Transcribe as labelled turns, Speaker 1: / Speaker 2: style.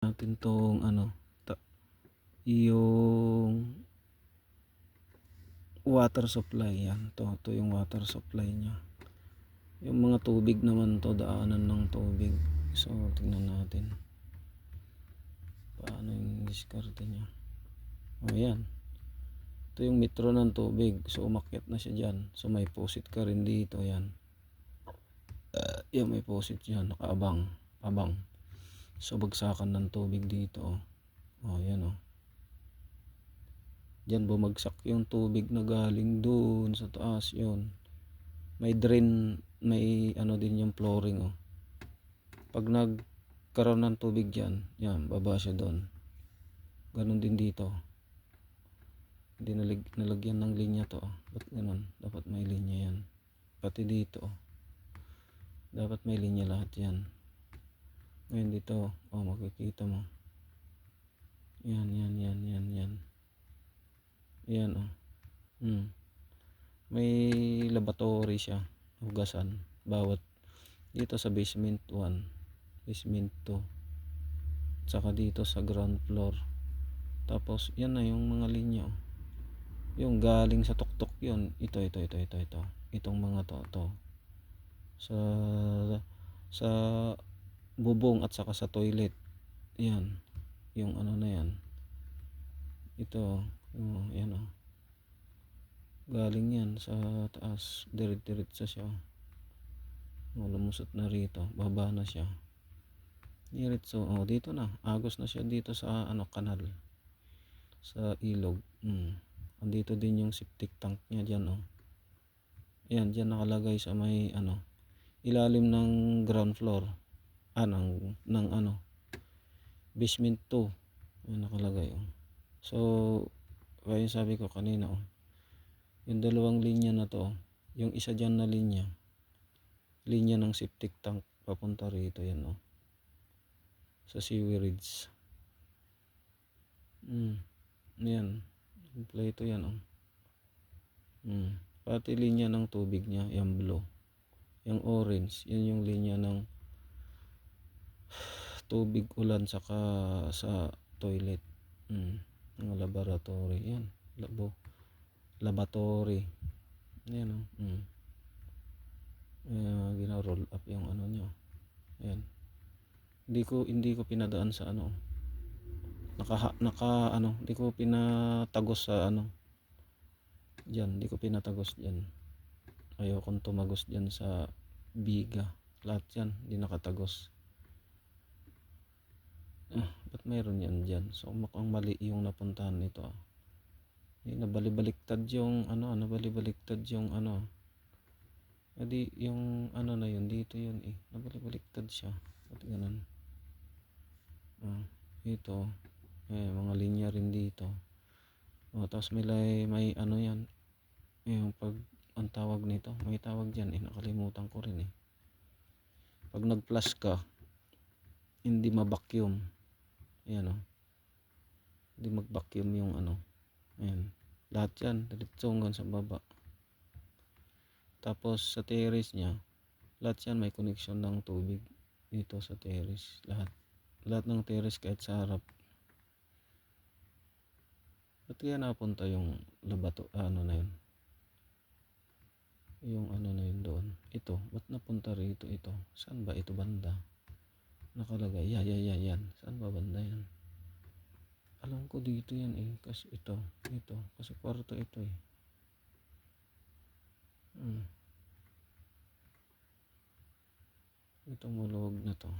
Speaker 1: Natin tong ano, yung water supply yan. To yung water supply niya. Yung mga tubig naman to, daanan ng tubig. So tingnan natin paano yung diskarte niya. O yan, ito yung metro ng tubig. So umakyat na siya dyan. So may faucet ka rin dito. Yan, yan may faucet yan, nakaabang abang. So bagsakan ng tubig dito. O yan o, diyan bumagsak yung tubig na galing doon sa taas. Yun, may drain, may ano din yung flooring oh. Pag nagkaroon ng tubig diyan, yan baba siya doon. Ganon din dito, hindi nalagyan ng linya to oh. Ba't ganon? Dapat may linya yan. Pati dito oh, dapat may linya lahat yan. Ngayon dito oh, makikita mo yan yan oh. May laboratory siya, hugasan bawat dito sa basement 1, basement 2, saka dito sa ground floor. Tapos yan na yung mga linya oh. Yung galing sa tuktok yun, ito itong mga to sa bubong at saka sa toilet. Yan yung ano na yan, ito oh, yan oh, galing yan sa taas, diretso siya oh. Lumusot na rito, baba na siya diretso oh, dito na agos na siya dito sa ano, kanal, sa ilog. Andito din yung septic tank niya dyan oh. Yan, dyan nakalagay sa may ano, ilalim ng ground floor, ng ano, basement 2. Yan nakalagay oh. So kaya sabi ko kanina oh, yung dalawang linya na to, yung isa dyan na linya ng septic tank papunta rito yan oh, sa sewerage. Yan, kompleto yan oh. Pati linya ng tubig niya, yung blue, yung orange, yan yung linya ng tubig ulan saka sa toilet. Ng laboratory yan, laboratory yan oh. Gina-roll up yung ano niya. Ayan, hindi ko pinadaan sa ano, hindi ko pinatagos sa ano diyan, hindi ko pinatagos diyan. Ayokong tumagos diyan sa biga, lahat yan hindi nakatagos. Ba't mayroon yan diyan? So mukhang mali yung napuntahan nito ah. Nabalibaliktad yung ano, edi yung ano na yun dito yun eh, nabalibaliktad siya. Ba't ganun? Ito mga linya rin dito tapos may ano yan, yung pag ang tawag nito, may tawag dyan eh, nakalimutan ko rin eh. Pag nag flush ka, hindi ma-vacuum, ayan oh, hindi mag-vacuum yung ano, ayan, lahat yan diretso hanggang sa baba. Tapos sa terrace nya, lahat yan may connection ng tubig dito sa terrace, lahat ng terrace kahit sa harap. Ba't kaya napunta yung labato, ano na yun, yung ano na yun doon, ito ba't napunta rito, ito saan ba ito banda nakalagay, yan, saan ba banda yan? Alam ko dito yan eh, kasi ito kasi kwarto ito eh. Itong maluwag na to